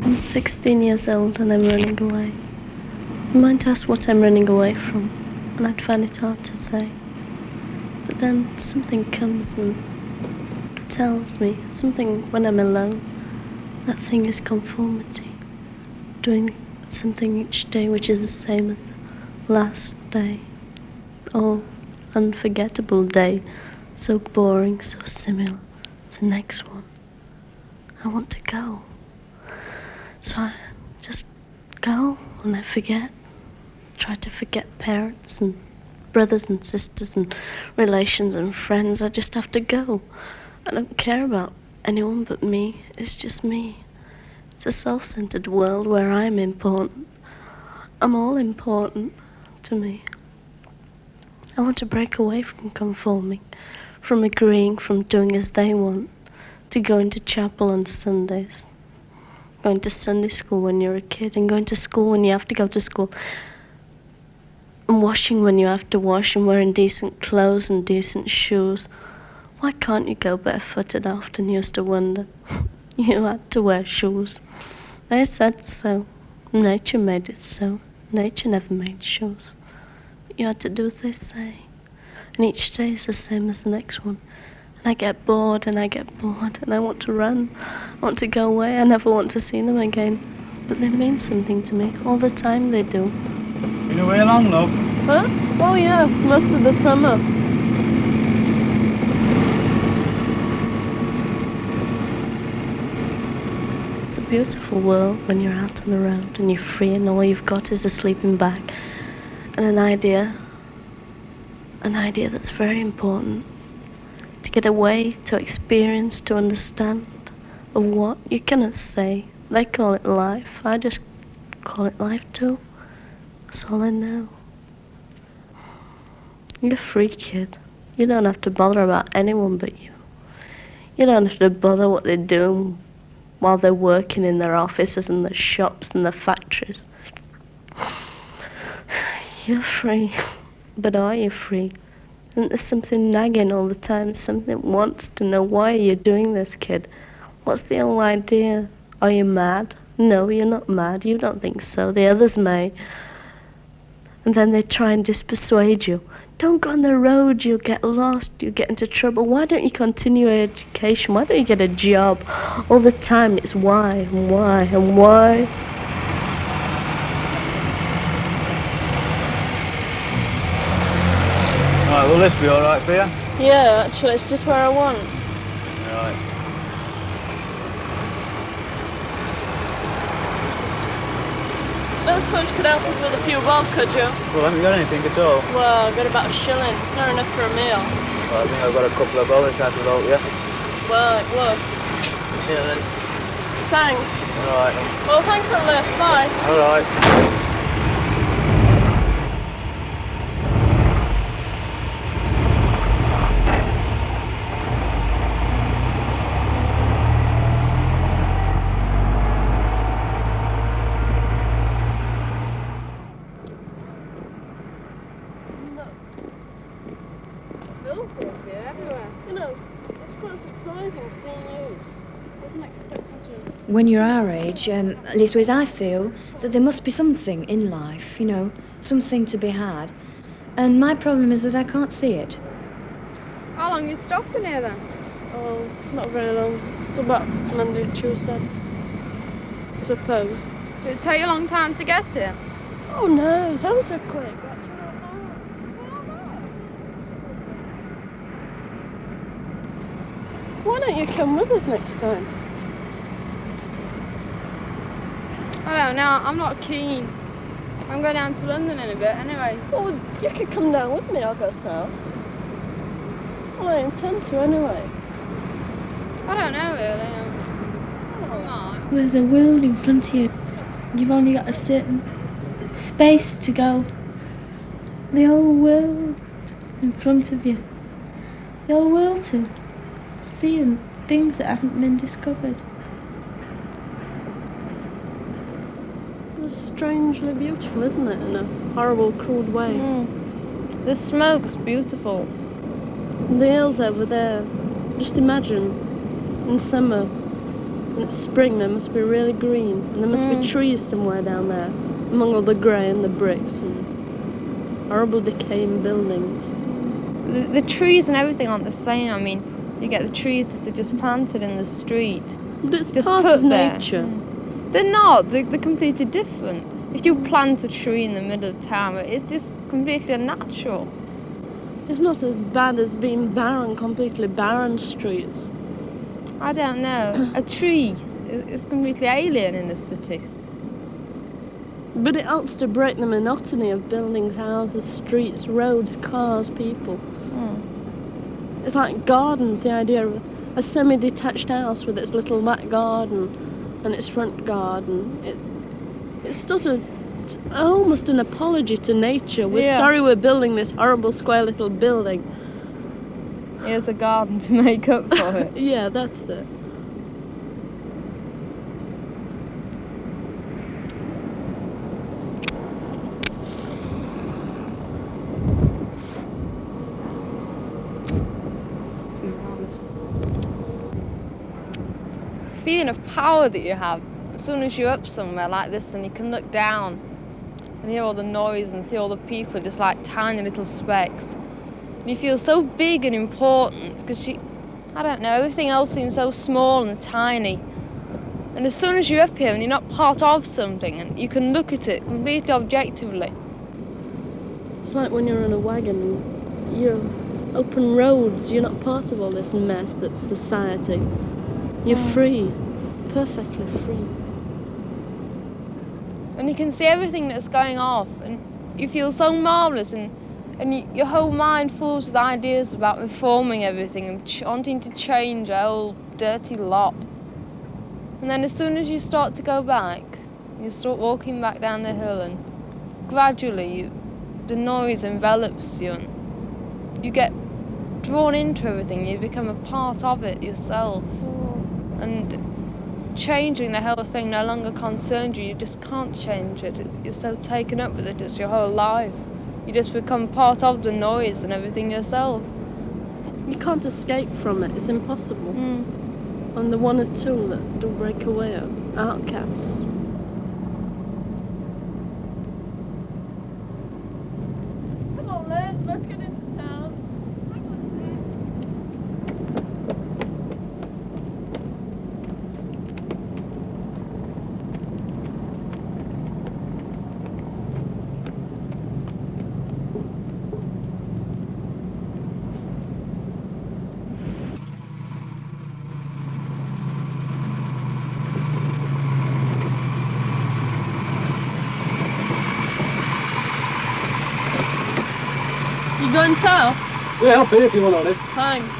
I'm 16 years old and I'm running away. You might ask what I'm running away from, and I'd find it hard to say. But then something comes and tells me, something when I'm alone, that thing is conformity. Doing something each day which is the same as the last day, or unforgettable day, so boring, so similar to the next one. I want to go. So I just go and I forget. Try to forget parents and brothers and sisters and relations and friends. I just have to go. I don't care about anyone but me. It's just me. It's a self-centered world where I'm important. I'm all important to me. I want to break away from conforming, from agreeing, from doing as they want, to going to chapel on Sundays, going to Sunday school when you're a kid, and going to school when you have to go to school, and washing when you have to wash, and wearing decent clothes and decent shoes. Why can't you go barefooted? I often used to wonder. You had to wear shoes. They said so. Nature made it so. Nature never made shoes. You had to do as they say. And each day is the same as the next one. And I get bored and I get bored and I want to run. I want to go away. I never want to see them again. But they mean something to me. All the time they do. Been away long, love? Huh? Oh yes, most of the summer. It's a beautiful world when you're out on the road and you're free and all you've got is a sleeping bag and an idea that's very important. To get away, to experience, to understand of what you cannot say. They call it life. I just call it life too. That's all I know. You're a free kid. You don't have to bother about anyone but you. You don't have to bother what they're doing while they're working in their offices and their shops and their factories. You're free. But are you free? And there's something nagging all the time. Something wants to know, why are you doing this, kid? What's the whole idea? Are you mad? No, you're not mad. You don't think so. The others may. And then they try and dispersuade you. Don't go on the road, you'll get lost, you'll get into trouble. Why don't you continue your education? Why don't you get a job? All the time it's why and why and why. Right, will this be alright for you? Yeah, actually, it's just where I want. Right. I don't suppose you could help us with a few bob, could you? Well, haven't you got anything at all? Well, I've got about a shilling. It's not enough for a meal. Well, I think I've got a couple of dollars that will help you. Well, it would. Yeah, then. Thanks. Alright. Well, thanks for the lift. Bye. Alright. You know, it's quite surprising seeing you. I wasn't expecting to. When you're our age, at least as I feel, that there must be something in life, you know, something to be had. And my problem is that I can't see it. How long are you stopping here then? Oh, not very long. It's about Monday, Tuesday. Suppose. Did it take you a long time to get here? Oh no, it's ever so quick. About 2.5 hours. Why don't you come with us next time? I don't know, I'm not keen. I'm going down to London in a bit anyway. Well, you could come down with me, I'll go south. Well, I intend to anyway. I don't know really. There's a world in front of you. You've only got a certain space to go. The whole world in front of you. The whole world to see and things that haven't been discovered. It's strangely beautiful, isn't it, in a horrible, crude way? The smoke's beautiful. The hills over there, just imagine, in summer, it's spring, they must be really green, and there must be trees somewhere down there, among all the grey and the bricks and horrible decaying buildings. The trees and everything aren't the same. I mean, you get the trees that are just planted in the street. But it's Just part put of there. nature. They're not. They're completely different. If you plant a tree in the middle of town, it's just completely unnatural. It's not as bad as being barren, completely barren streets. I don't know. A tree is completely alien in the city. But it helps to break the monotony of buildings, houses, streets, roads, cars, people. It's like gardens, the idea of a semi-detached house with its little back garden and its front garden. It's sort of almost an apology to nature. We're sorry we're building this horrible square little building. Here's a garden to make up for it. Yeah, that's it. Feeling of power that you have as soon as you're up somewhere like this and you can look down and hear all the noise and see all the people just like tiny little specks. And you feel so big and important because I don't know, everything else seems so small and tiny. And as soon as you're up here and you're not part of something and you can look at it completely objectively. It's like when you're on a wagon and you're open roads, you're not part of all this mess that's society. You're free, perfectly free. And you can see everything that's going off and you feel so marvellous and your whole mind fills with ideas about reforming everything and wanting to change a whole dirty lot. And then as soon as you start to go back, you start walking back down the hill and gradually the noise envelops you and you get drawn into everything, you become a part of it yourself. And changing the whole thing no longer concerns you just can't change it. You're so taken up with it as your whole life. You just become part of the noise and everything yourself. You can't escape from it, it's impossible. And the one or two that do break away are outcasts. Come on, Lynn, let's get into town. You going south? Yeah, I'll pay if you want, Olive. Thanks.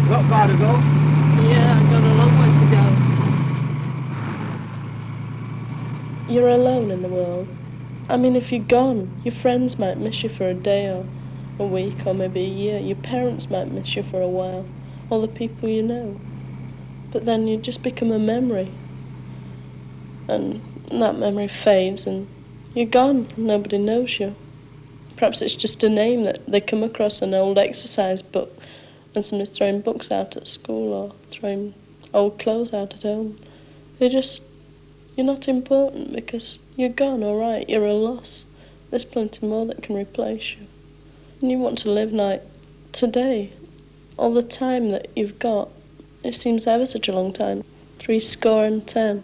Not far to go. Yeah, I've got a long way to go. You're alone in the world. I mean, if you're gone, your friends might miss you for a day or a week or maybe a year. Your parents might miss you for a while, or the people you know. But then you just become a memory. And that memory fades and you're gone. Nobody knows you. Perhaps it's just a name that they come across an old exercise book when somebody's throwing books out at school or throwing old clothes out at home. You're not important because you're gone, all right, you're a loss. There's plenty more that can replace you. And you want to live like today. All the time that you've got, it seems ever such a long time. 70.